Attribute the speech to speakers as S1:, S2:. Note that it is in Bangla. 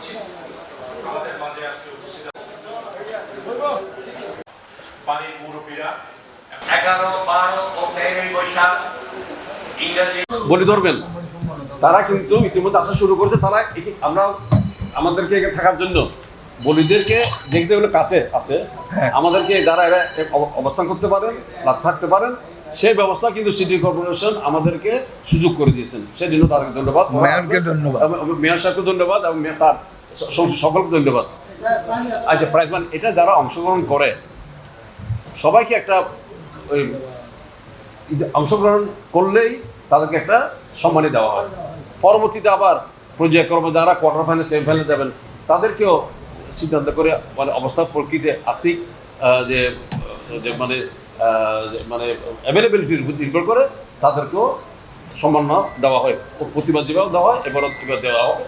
S1: করছি আমাদের মাঝে আজকে উপস্থিত পানির মুরব্বীরা
S2: 11, 12 ও 13 বৈশাখ ইংরেজি
S3: বলি ধরবেন তারা কিন্তু ইতিমধ্যে আসা শুরু করেছে। তারা আমরা আমাদেরকে এখানে থাকার জন্য বলিদেরকে দেখতে গেলে কাছে আছে, আমাদেরকে যারা এরা অবস্থান করতে পারেন বা থাকতে পারেন সেই ব্যবস্থা কিন্তু সিটি কর্পোরেশন আমাদেরকে সুযোগ করে দিয়েছেন। সেই জন্য তাদেরকে ধন্যবাদ,
S4: মেয়রকে ধন্যবাদ,
S3: মেয়র সাহেবকে ধন্যবাদ এবং তার সকলকে ধন্যবাদ। আচ্ছা, প্রাইজ মানি এটা যারা অংশগ্রহণ করে সবাইকে একটা ওই অংশগ্রহণ করলেই তাদেরকে একটা সম্মানী দেওয়া হয়। পরবর্তীতে আবার পর্যায়ক্রমে যারা কোয়ার্টার ফাইনাল সেমিফাইনালে যাবেন তাদেরকেও সিদ্ধান্ত করে মানে অবস্থা প্রকৃতি আর্থিক যে যে মানে মানে অ্যাভেলেবিলিটির উপর নির্ভর করে তাদেরকেও সম্মান দেওয়া হয়, প্রতিবাদ যেভাবে দেওয়া হয় এবারও দেওয়া হবে।